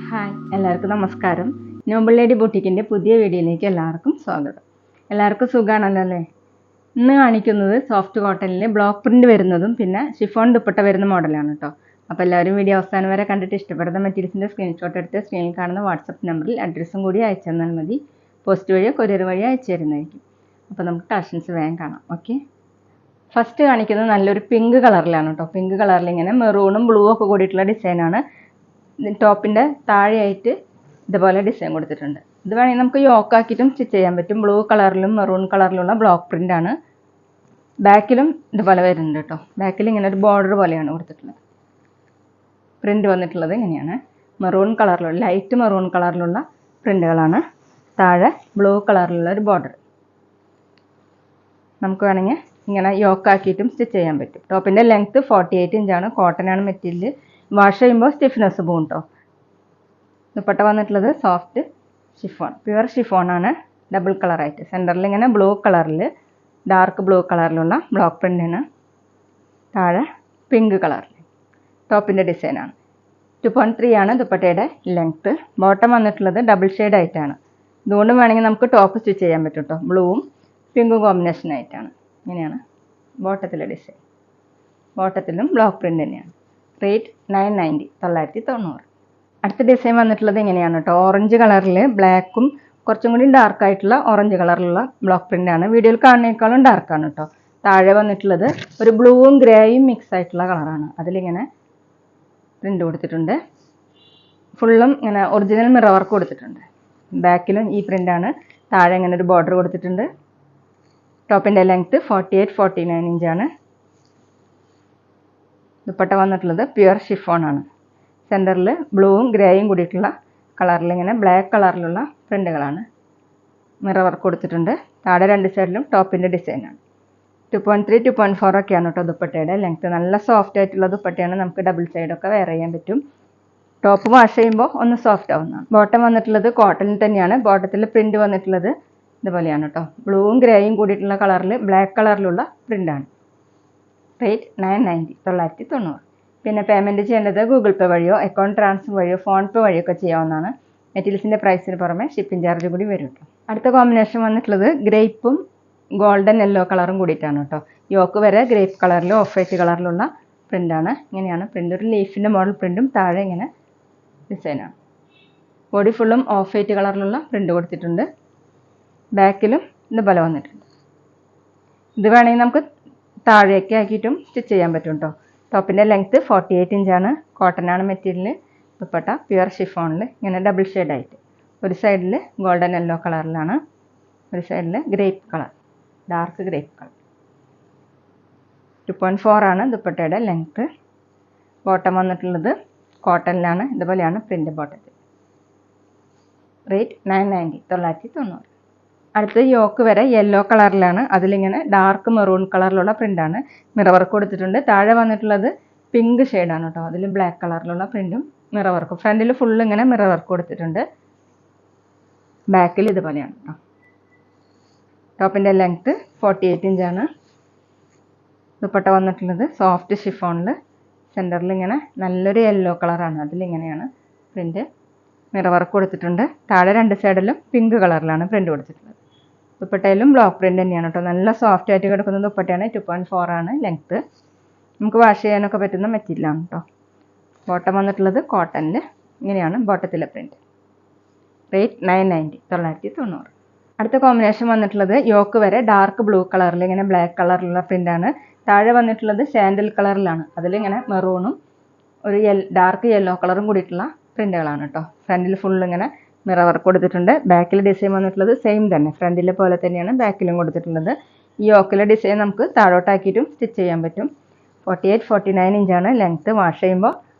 Hi, എല്ലാവർക്കും നമസ്കാരം. Noble lady ബുട്ടീക്കിൻ്റെ പുതിയ വീഡിയോയിലേക്ക് എല്ലാവർക്കും സ്വാഗതം. എല്ലാവർക്കും സുഖമാണല്ലോ അല്ലേ? ഇന്ന് കാണിക്കുന്നത് സോഫ്റ്റ് കോട്ടണിൽ ബ്ലോക്ക് പ്രിൻ്റ് വരുന്നതും പിന്നെ ഷിഫോൺ ദുപ്പട്ട വരുന്ന മോഡലാണ് കേട്ടോ. അപ്പോൾ എല്ലാവരും വീഡിയോ അവസാനം വരെ കണ്ടിട്ട് ഇഷ്ടപ്പെടുന്ന മെറ്റീരിയൽസിൻ്റെ സ്ക്രീൻഷോട്ട് എടുത്ത് സ്ക്രീനിൽ കാണുന്ന വാട്സപ്പ് നമ്പറിൽ അഡ്രസ്സും കൂടി അയച്ചു തന്നാൽ മതി. പോസ്റ്റ് വഴിയോ കൊറിയർ വഴിയോ അയച്ചു തരുന്നതായിരിക്കും. അപ്പോൾ നമുക്ക് കളക്ഷൻസ് വേഗം കാണാം. ഓക്കെ, ഫസ്റ്റ് കാണിക്കുന്നത് നല്ലൊരു പിങ്ക് കളറിലാണ് കേട്ടോ. പിങ്ക് കളറിൽ ഇങ്ങനെ മെറൂണും ബ്ലൂ ഒക്കെ കൂടിയിട്ടുള്ള ഡിസൈനാണ്. ടോപ്പിൻ്റെ താഴെയായിട്ട് ഇതുപോലെ ഡിസൈൻ കൊടുത്തിട്ടുണ്ട്. ഇത് വേണമെങ്കിൽ നമുക്ക് യോക്കാക്കിയിട്ടും സ്റ്റിച്ച് ചെയ്യാൻ പറ്റും. ബ്ലൂ കളറിലും മെറൂൺ കളറിലുള്ള ബ്ലോക്ക് പ്രിൻ്റാണ്. ബാക്കിലും ഇതുപോലെ വരുന്നുണ്ട് കേട്ടോ. ബാക്കിൽ ഇങ്ങനെ ഒരു ബോർഡർ പോലെയാണ് കൊടുത്തിട്ടുള്ളത്. പ്രിൻ്റ് വന്നിട്ടുള്ളത് ഇങ്ങനെയാണ്. മെറൂൺ കളറിലുള്ള ലൈറ്റ് മെറൂൺ കളറിലുള്ള പ്രിൻ്റുകളാണ്. താഴെ ബ്ലൂ കളറിലുള്ള ഒരു ബോർഡർ. നമുക്ക് വേണമെങ്കിൽ ഇങ്ങനെ യോക്കാക്കിയിട്ടും സ്റ്റിച്ച് ചെയ്യാൻ പറ്റും. ടോപ്പിൻ്റെ ലെങ്ത്ത് 48 ഇഞ്ചാണ്. കോട്ടനാണ് മെറ്റീരിയൽ. വാഷ് ചെയ്യുമ്പോൾ സ്റ്റിഫ്നെസ് പോകും കേട്ടോ. ദുപ്പട്ട വന്നിട്ടുള്ളത് സോഫ്റ്റ് ഷിഫോൺ, പ്യുവർ ഷിഫോണാണ്. ഡബിൾ കളറായിട്ട് സെൻറ്ററിൽ ഇങ്ങനെ ബ്ലൂ കളറിൽ ഡാർക്ക് ബ്ലൂ കളറിലുള്ള ബ്ലോക്ക് പ്രിൻ്റാണ്. താഴെ പിങ്ക് കളറിൽ ടോപ്പിൻ്റെ ഡിസൈനാണ്. 2.3 ആണ് ദുപ്പട്ടയുടെ ലെങ്ത്ത്. ബോട്ടം വന്നിട്ടുള്ളത് ഡബിൾ ഷെയ്ഡ് ആയിട്ടാണ്. ഇതുകൊണ്ട് വേണമെങ്കിൽ നമുക്ക് ടോപ്പ് സ്റ്റിച്ച് ചെയ്യാൻ പറ്റും കേട്ടോ. ബ്ലൂവും പിങ്കും കോമ്പിനേഷൻ ആയിട്ടാണ്. ഇങ്ങനെയാണ് ബോട്ടത്തിലെ ഡിസൈൻ. ബോട്ടത്തിലും ബ്ലോക്ക് പ്രിൻ്റ് തന്നെയാണ്. റേറ്റ് 990, 990. അടുത്ത ഡിസൈൻ വന്നിട്ടുള്ളത് ഇങ്ങനെയാണ് കേട്ടോ. ഓറഞ്ച് കളറിൽ ബ്ലാക്കും കുറച്ചും കൂടി ഡാർക്കായിട്ടുള്ള ഓറഞ്ച് കളറിലുള്ള ബ്ലോക്ക് പ്രിൻ്റാണ്. വീഡിയോയിൽ കാണുന്നേക്കാളും ഡാർക്കാണ് കേട്ടോ. താഴെ വന്നിട്ടുള്ളത് ഒരു ബ്ലൂവും ഗ്രേയും മിക്സ് ആയിട്ടുള്ള കളറാണ്. അതിലിങ്ങനെ പ്രിൻ്റ് കൊടുത്തിട്ടുണ്ട്. ഫുള്ളും ഇങ്ങനെ ഒറിജിനൽ മിറർ വർക്ക് കൊടുത്തിട്ടുണ്ട്. ബാക്കിലും ഈ പ്രിൻ്റാണ്. താഴെ ഇങ്ങനെ ഒരു ബോർഡർ കൊടുത്തിട്ടുണ്ട്. ടോപ്പിൻ്റെ ലെങ്ത്ത് 48-49 ഇഞ്ചാണ്. ദുപ്പട്ട വന്നിട്ടുള്ളത് പ്യുവർ ഷിഫോണാണ്. സെൻറ്ററിൽ ബ്ലൂവും ഗ്രേയും കൂടിയിട്ടുള്ള കളറിൽ ഇങ്ങനെ ബ്ലാക്ക് കളറിലുള്ള പ്രിൻ്റുകളാണ്. മിറർ വർക്ക് കൊടുത്തിട്ടുണ്ട്. താഴെ രണ്ട് സൈഡിലും ടോപ്പിൻ്റെ ഡിസൈനാണ്. 2.3, 2.4 ഒക്കെയാണ് കേട്ടോ ദുപ്പട്ടയുടെ ലെങ്ത്ത്. നല്ല സോഫ്റ്റ് ആയിട്ടുള്ള ദുപ്പട്ടയാണ്. നമുക്ക് ഡബിൾ സൈഡൊക്കെ വെയർ ചെയ്യാൻ പറ്റും. ടോപ്പ് വാഷ് ചെയ്യുമ്പോൾ ഒന്ന് സോഫ്റ്റ് ആവുന്നതാണ്. ബോട്ടം വന്നിട്ടുള്ളത് കോട്ടണിൽ തന്നെയാണ്. ബോട്ടത്തിൽ പ്രിൻ്റ് വന്നിട്ടുള്ളത് ഇതുപോലെയാണ് കേട്ടോ. ബ്ലൂവും ഗ്രേയും കൂടിയിട്ടുള്ള കളറിൽ ബ്ലാക്ക് കളറിലുള്ള പ്രിൻ്റാണ്. റേറ്റ് 990, 990. പിന്നെ പേയ്മെൻറ്റ് ചെയ്യേണ്ടത് ഗൂഗിൾ പേ വഴിയോ അക്കൗണ്ട് ട്രാൻസ്ഫർ വഴിയോ ഫോൺ പേ വഴിയോ ഒക്കെ ചെയ്യാവുന്നതാണ്. മെറ്റീരിയൽസിൻ്റെ പ്രൈസിന് പുറമെ ഷിപ്പിംഗ് ചാർജ് കൂടി വരും കേട്ടോ. അടുത്ത കോമ്പിനേഷൻ വന്നിട്ടുള്ളത് ഗ്രേപ്പും ഗോൾഡൻ യെല്ലോ കളറും കൂടിയിട്ടാണ് കേട്ടോ. യോക്ക് വരെ ഗ്രേപ്പ് കളറിലും ഓഫ് വൈറ്റ് കളറിലുള്ള പ്രിൻ്റാണ്. ഇങ്ങനെയാണ് പ്രിൻ്റ്. ഒരു ലീഫിൻ്റെ മോഡൽ പ്രിൻ്റും താഴെ ഇങ്ങനെ ഡിസൈനാണ്. ബോഡി ഫുള്ളും ഓഫ് വൈറ്റ് കളറിലുള്ള പ്രിൻ്റ് കൊടുത്തിട്ടുണ്ട്. ബാക്കിലും ഇതുപോലെ വന്നിട്ടുണ്ട്. ഇത് വേണമെങ്കിൽ നമുക്ക് താഴേക്ക് ആക്കിയിട്ടും സ്റ്റിച്ച് ചെയ്യാൻ പറ്റും കേട്ടോ. ടോപ്പിൻ്റെ ലെങ്ത്ത് 48 ഇഞ്ചാണ്. കോട്ടനാണ് മെറ്റീരിയൽ. ദുപ്പട്ട പ്യുവർ ഷിഫോണിൽ ഇങ്ങനെ ഡബിൾ ഷെയ്ഡായിട്ട്. ഒരു സൈഡിൽ ഗോൾഡൻ യെല്ലോ കളറിലാണ്, ഒരു സൈഡിൽ grape colour, dark grape colour. 2.4 ആണ് ദുപ്പട്ടയുടെ ലെങ്ത്ത്. ബോട്ടം വന്നിട്ടുള്ളത് കോട്ടണിലാണ്. ഇതുപോലെയാണ് പ്രിൻ്റ് ബോട്ടത്തിൽ. റേറ്റ് 990, 990. അടുത്തത് യോക്ക് വരെ യെല്ലോ കളറിലാണ്. അതിലിങ്ങനെ ഡാർക്ക് മെറൂൺ കളറിലുള്ള പ്രിൻ്റാണ്. മിറർ വർക്ക് കൊടുത്തിട്ടുണ്ട്. താഴെ വന്നിട്ടുള്ളത് പിങ്ക് ഷെയ്ഡാണ് കേട്ടോ. അതിൽ ബ്ലാക്ക് കളറിലുള്ള പ്രിൻറ്റും മിറർ വർക്കും. ഫ്രണ്ടിൽ ഫുള്ള് ഇങ്ങനെ മിറർ വർക്ക് കൊടുത്തിട്ടുണ്ട്. ബാക്കിൽ ഇതുപോലെയാണ് കേട്ടോ. ടോപ്പിൻ്റെ ലെങ്ത്ത് 48 ഇഞ്ചാണ്. ദുപ്പട്ട വന്നിട്ടുള്ളത് സോഫ്റ്റ് ഷിഫോണിൽ. സെൻറ്ററിൽ ഇങ്ങനെ നല്ലൊരു യെല്ലോ കളറാണ്. അതിലിങ്ങനെയാണ് പ്രിൻറ്റ്. മിറർ വർക്ക് കൊടുത്തിട്ടുണ്ട്. താഴെ രണ്ട് സൈഡിലും പിങ്ക് കളറിലാണ് പ്രിൻ്റ് കൊടുത്തിട്ടുള്ളത്. ദുപ്പട്ടയിലും ബ്ലോക്ക് പ്രിൻ്റ് തന്നെയാണ് കേട്ടോ. നല്ല സോഫ്റ്റ് ആയിട്ട് കിടക്കുന്ന ദുപ്പട്ടയാണ്. 2.4 ആണ് ലെങ്ത്ത്. നമുക്ക് വാഷ് ചെയ്യാനൊക്കെ പറ്റുന്ന മെറ്റീരിയലാണ് കേട്ടോ. ബോട്ടം വന്നിട്ടുള്ളത് കോട്ടണിൽ. ഇങ്ങനെയാണ് ബോട്ടത്തിലെ പ്രിൻ്റ്. റേറ്റ് 990, 990. അടുത്ത കോമ്പിനേഷൻ വന്നിട്ടുള്ളത് യോക്ക് വരെ ഡാർക്ക് ബ്ലൂ കളറിൽ ഇങ്ങനെ ബ്ലാക്ക് കളറിലുള്ള പ്രിൻ്റാണ്. താഴെ വന്നിട്ടുള്ളത് സാൻഡൽ കളറിലാണ്. അതിലിങ്ങനെ മെറൂണും ഒരു ഡാർക്ക് യെല്ലോ കളറും കൂടിയിട്ടുള്ള പ്രിൻ്റുകളാണ് കേട്ടോ. ഫ്രണ്ടിൽ ഫുള്ള് ഇങ്ങനെ മിറർ വർക്ക് കൊടുത്തിട്ടുണ്ട്. ബാക്കിൽ ഡിസൈൻ വന്നിട്ടുള്ളത് സെയിം തന്നെ, ഫ്രണ്ടിലെ പോലെ തന്നെയാണ് ബാക്കിലും കൊടുത്തിട്ടുള്ളത്. ഈ യോക്കിലെ ഡിസൈൻ നമുക്ക് താഴോട്ടാക്കിയിട്ടും സ്റ്റിച്ച് ചെയ്യാൻ പറ്റും. 48-49 ഇഞ്ചാണ് ലെങ്ത്ത്. വാഷ് ചെയ്യുമ്പോൾ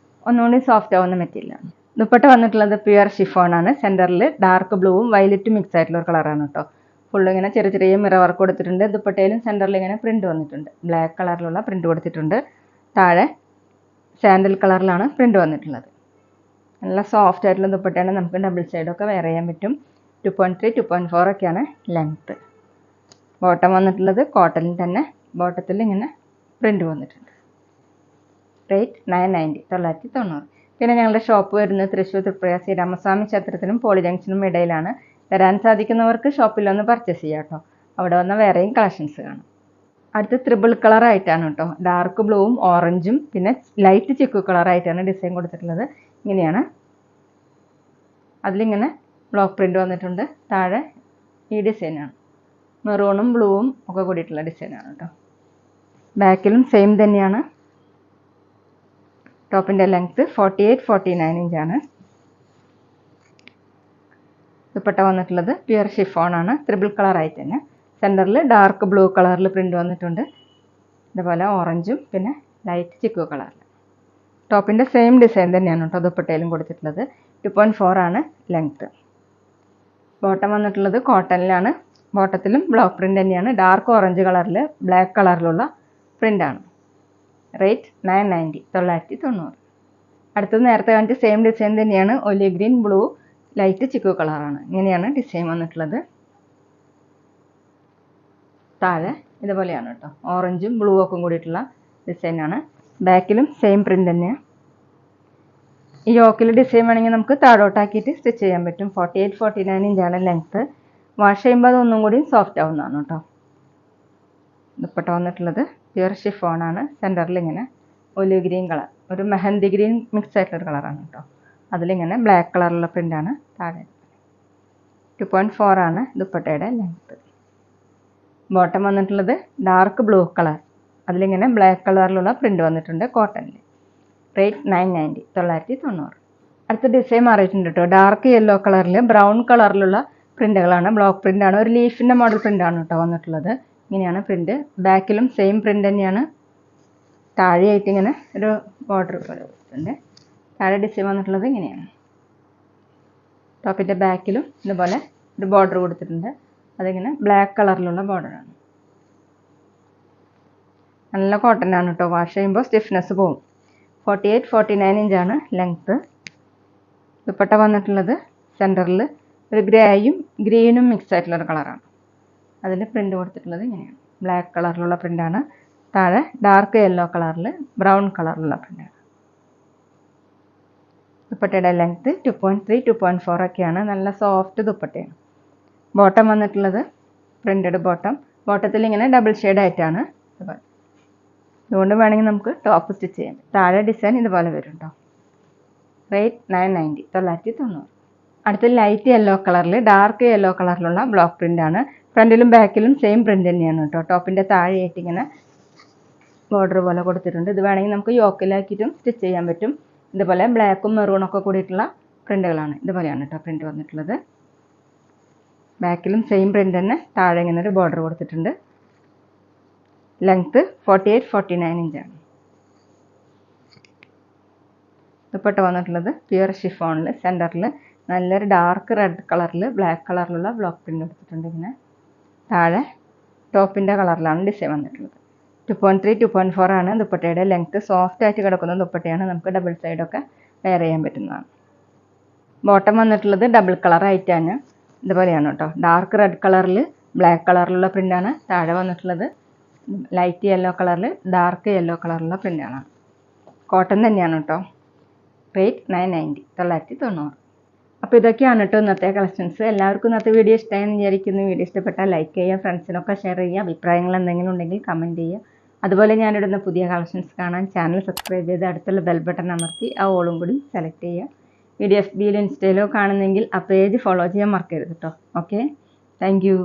ഒന്നുകൂടി സോഫ്റ്റ് ആവുന്ന മെറ്റീരിയലാണ്. ദുപ്പട്ട വന്നിട്ടുള്ളത് പ്യുവർ ഷിഫോണാണ്. സെൻറ്ററിൽ ഡാർക്ക് ബ്ലൂവും വയലറ്റും മിക്സ് ആയിട്ടുള്ള ഒരു കളറാണ് കേട്ടോ. ഫുള്ള് ഇങ്ങനെ ചെറിയ ചെറിയ മിറർ വർക്ക് കൊടുത്തിട്ടുണ്ട്. ദുപ്പട്ടയിലും സെൻറ്ററിൽ ഇങ്ങനെ പ്രിൻ്റ് വന്നിട്ടുണ്ട്. ബ്ലാക്ക് കളറിലുള്ള പ്രിൻ്റ് കൊടുത്തിട്ടുണ്ട്. താഴെ സാൻഡൽ കളറിലാണ് പ്രിൻ്റ് വന്നിട്ടുള്ളത്. നല്ല സോഫ്റ്റ് ആയിട്ടുള്ള ദുപ്പട്ടയാണ്. നമുക്ക് ഡബിൾ സൈഡൊക്കെ വെയർ ചെയ്യാൻ പറ്റും. 2.3, 2.4 ഒക്കെയാണ് ലെങ്ത്ത്. ബോട്ടം വന്നിട്ടുള്ളത് കോട്ടണിൽ തന്നെ. ബോട്ടത്തിൽ ഇങ്ങനെ പ്രിൻ്റ് വന്നിട്ടുണ്ട്. റേറ്റ് 990 990. പിന്നെ ഞങ്ങളുടെ ഷോപ്പ് വരുന്നത് തൃശ്ശൂർ തൃപ്രയാർ ശ്രീരാമസ്വാമി ക്ഷേത്രത്തിനും പോളി ജംഗ്ഷനും ഇടയിലാണ്. വരാൻ സാധിക്കുന്നവർക്ക് ഷോപ്പിൽ വന്ന് പർച്ചേസ് ചെയ്യാം കേട്ടോ. അവിടെ വന്ന വേറെയും കളക്ഷൻസ് കാണാം. അടുത്ത് ത്രിബിൾ കളറായിട്ടാണ് കേട്ടോ. ഡാർക്ക് ബ്ലൂവും ഓറഞ്ചും പിന്നെ ലൈറ്റ് ചിക്കു കളറായിട്ടാണ് ഡിസൈൻ കൊടുത്തിട്ടുള്ളത്. ഇങ്ങനെയാണ്. അതിലിങ്ങനെ ബ്ലോക്ക് പ്രിൻ്റ് വന്നിട്ടുണ്ട്. താഴെ ഈ ഡിസൈനാണ്. മെറൂണും ബ്ലൂവും ഒക്കെ കൂടിയിട്ടുള്ള ഡിസൈനാണ് കേട്ടോ. ബാക്കിലും സെയിം തന്നെയാണ്. ടോപ്പിൻ്റെ ലെങ്ത്ത് 48-49 ഇഞ്ചാണ്. ദുപ്പട്ട വന്നിട്ടുള്ളത് പ്യുർ ഷിഫോണാണ്. ത്രിബിൾ കളറായിട്ട് തന്നെ. സെൻറ്ററിൽ ഡാർക്ക് ബ്ലൂ കളറിൽ പ്രിൻ്റ് വന്നിട്ടുണ്ട്. ഇതുപോലെ ഓറഞ്ചും പിന്നെ ലൈറ്റ് ചിക്കു കളറിൽ. ടോപ്പിൻ്റെ സെയിം ഡിസൈൻ തന്നെയാണ് കേട്ടോ ദുപ്പട്ടയിലും കൊടുത്തിട്ടുള്ളത്. 2.4 ആണ് ലെങ്ത്ത്. ബോട്ടം വന്നിട്ടുള്ളത് കോട്ടണിലാണ്. ബോട്ടത്തിലും ബ്ലോക്ക് പ്രിൻ്റ് തന്നെയാണ്. ഡാർക്ക് ഓറഞ്ച് കളറിൽ ബ്ലാക്ക് കളറിലുള്ള പ്രിൻ്റാണ്. റേറ്റ് 990 990. അടുത്തത് നേരത്തെ കാണിച്ച സെയിം ഡിസൈൻ തന്നെയാണ്. Olive green blue light chikoo കളറാണ്. ഇങ്ങനെയാണ് ഡിസൈൻ വന്നിട്ടുള്ളത്. താഴെ ഇതുപോലെയാണ് കേട്ടോ. ഓറഞ്ചും ബ്ലൂ ഒക്കെ കൂടിയിട്ടുള്ള ഡിസൈനാണ്. ബാക്കിലും സെയിം പ്രിൻ്റ് തന്നെയാണ്. ഈ യോക്കിൽ ഡിസൈൻ വേണമെങ്കിൽ നമുക്ക് താഴോട്ടാക്കിയിട്ട് സ്റ്റിച്ച് ചെയ്യാൻ പറ്റും. 48-49 ഇഞ്ചാണ് ലെങ്ത്ത്. വാഷ് ചെയ്യുമ്പോൾ അതൊന്നും കൂടി സോഫ്റ്റ് ആവുന്നതാണ് കേട്ടോ. ദുപ്പട്ട വന്നിട്ടുള്ളത് പ്യുർ ഷിഫോണാണ്. സെൻറ്ററിൽ ഇങ്ങനെ ഒലിവ് ഗ്രീൻ കളർ, ഒരു മെഹന്തി ഗ്രീൻ മിക്സ് ആയിട്ടുള്ളൊരു കളറാണ് കേട്ടോ. അതിലിങ്ങനെ ബ്ലാക്ക് കളറുള്ള പ്രിൻ്റാണ് താഴെ. 2.4 ആണ് ദുപ്പട്ടയുടെ ലെങ്ത്ത്. ബോട്ടം വന്നിട്ടുള്ളത് ഡാർക്ക് ബ്ലൂ കളർ. അതിലിങ്ങനെ ബ്ലാക്ക് കളറിലുള്ള പ്രിൻ്റ് വന്നിട്ടുണ്ട് കോട്ടണിൽ. റേറ്റ് 990 990. അടുത്ത ഡിസൈൻ മാറിയിട്ടുണ്ട് കേട്ടോ. ഡാർക്ക് യെല്ലോ കളറിൽ ബ്രൗൺ കളറിലുള്ള പ്രിൻ്റുകളാണ്. ബ്ലോക്ക് പ്രിൻ്റാണ്. ഒരു ലീഫിൻ്റെ മോഡൽ പ്രിൻ്റാണ് കേട്ടോ വന്നിട്ടുള്ളത്. ഇങ്ങനെയാണ് പ്രിൻ്റ്. ബാക്കിലും സെയിം പ്രിൻ്റ് തന്നെയാണ്. താഴെയായിട്ട് ഇങ്ങനെ ഒരു ബോർഡർ പോലെ കൊടുത്തിട്ടുണ്ട്. താഴെ ഡിസൈൻ വന്നിട്ടുള്ളത് ഇങ്ങനെയാണ്. ടോപ്പിൻ്റെ ബാക്കിലും ഇതുപോലെ ഒരു ബോർഡർ കൊടുത്തിട്ടുണ്ട്. അതിങ്ങനെ ബ്ലാക്ക് കളറിലുള്ള ബോർഡറാണ്. നല്ല കോട്ടനാണ് കേട്ടോ. വാഷ് ചെയ്യുമ്പോൾ സ്റ്റിഫ്നെസ് പോകും. 48-49 ഇഞ്ചാണ് ലെങ്ത്ത്. ദുപ്പട്ട വന്നിട്ടുള്ളത് സെൻറ്ററിൽ ഒരു ഗ്രേയും ഗ്രീനും മിക്സ് ആയിട്ടുള്ളൊരു കളറാണ്. അതിൽ പ്രിൻ്റ് കൊടുത്തിട്ടുള്ളത് ഇങ്ങനെയാണ്. ബ്ലാക്ക് കളറിലുള്ള പ്രിൻ്റാണ്. താഴെ ഡാർക്ക് യെല്ലോ കളറിൽ ബ്രൗൺ കളറിലുള്ള പ്രിൻ്റാണ്. ദുപ്പട്ടയുടെ ലെങ്ത്ത് 2.3-2.4 ഒക്കെയാണ്. നല്ല സോഫ്റ്റ് ദുപ്പട്ടയാണ്. ബോട്ടം വന്നിട്ടുള്ളത് പ്രിൻ്റഡ് ബോട്ടം. ബോട്ടത്തിൽ ഇങ്ങനെ ഡബിൾ ഷെയ്ഡായിട്ടാണ്. അതുകൊണ്ട് വേണമെങ്കിൽ നമുക്ക് ടോപ്പ് സ്റ്റിച്ച് ചെയ്യാം. താഴെ ഡിസൈൻ ഇതുപോലെ വരും കേട്ടോ. റേറ്റ് 990 990. അടുത്ത ലൈറ്റ് യെല്ലോ കളറിൽ ഡാർക്ക് യെല്ലോ കളറിലുള്ള ബ്ലോക്ക് പ്രിൻ്റാണ്. ഫ്രണ്ടിലും ബാക്കിലും സെയിം പ്രിൻ്റ് തന്നെയാണ് കേട്ടോ. ടോപ്പിൻ്റെ താഴെയായിട്ട് ഇങ്ങനെ ബോർഡർ പോലെ കൊടുത്തിട്ടുണ്ട്. ഇത് വേണമെങ്കിൽ നമുക്ക് യോക്കിലാക്കിയിട്ടും സ്റ്റിച്ച് ചെയ്യാൻ പറ്റും. ഇതുപോലെ ബ്ലാക്കും മെറൂണൊക്കെ കൂടിയിട്ടുള്ള പ്രിൻ്റുകളാണ്. ഇതുപോലെയാണ് കേട്ടോ പ്രിൻ്റ് വന്നിട്ടുള്ളത്. ബാക്കിലും സെയിം പ്രിൻ്റ് തന്നെ. താഴെ ഇങ്ങനെ ഒരു ബോർഡർ കൊടുത്തിട്ടുണ്ട്. ലെങ്ത്ത് 48-49 ഇഞ്ചാണ്. ദുപ്പട്ട വന്നിട്ടുള്ളത് പ്യുർ ഷിഫോണിൽ സെൻറ്ററിൽ നല്ലൊരു ഡാർക്ക് റെഡ് കളറിൽ ബ്ലാക്ക് കളറിലുള്ള ബ്ലോക്ക് പ്രിൻ്റ് എടുത്തിട്ടുണ്ട്. ഇങ്ങനെ താഴെ ടോപ്പിൻ്റെ കളറിലാണ് ഡിസൈൻ വന്നിട്ടുള്ളത്. 2.3-2.4 ആണ് ദുപ്പട്ടയുടെ ലെങ്ത്ത്. സോഫ്റ്റ് ആയിട്ട് കിടക്കുന്ന ദുപ്പട്ടയാണ്. നമുക്ക് ഡബിൾ സൈഡൊക്കെ വെയർ ചെയ്യാൻ പറ്റുന്നതാണ്. ബോട്ടം വന്നിട്ടുള്ളത് ഡബിൾ കളറായിട്ടാണ്. ഇതുപോലെയാണ് കേട്ടോ. ഡാർക്ക് റെഡ് കളറിൽ ബ്ലാക്ക് കളറിലുള്ള പ്രിൻ്റാണ്. താഴെ വന്നിട്ടുള്ളത് ലൈറ്റ് യെല്ലോ കളറിൽ ഡാർക്ക് യെല്ലോ കളറിലുള്ള പ്രിൻ്റാണ്. കോട്ടൺ തന്നെയാണ് കേട്ടോ. റേറ്റ് 990 990. അപ്പോൾ ഇതൊക്കെയാണ് കേട്ടോ ഇന്നത്തെ കളക്ഷൻസ്. എല്ലാവർക്കും ഇന്നത്തെ വീഡിയോ ഇഷ്ടമായെന്ന് വിചാരിക്കുന്നു. വീഡിയോ ഇഷ്ടപ്പെട്ടാൽ ലൈക്ക് ചെയ്യുക, ഫ്രണ്ട്സിനൊക്കെ ഷെയർ ചെയ്യുക. അഭിപ്രായങ്ങൾ എന്തെങ്കിലും ഉണ്ടെങ്കിൽ കമൻറ്റ് ചെയ്യുക. അതുപോലെ ഞാനിടുന്ന പുതിയ കളക്ഷൻസ് കാണാൻ ചാനൽ സബ്സ്ക്രൈബ് ചെയ്ത് അടുത്തുള്ള ബെൽ ബട്ടൺ അമർത്തി ആ ഓളും കൂടി സെലക്ട് ചെയ്യുക. വീഡിയോ FBയിലോ ഇൻസ്റ്റയിലോ കാണുന്നെങ്കിൽ ആ പേജ് ഫോളോ ചെയ്യാൻ മറക്കരുത് കേട്ടോ. Okay, thank you.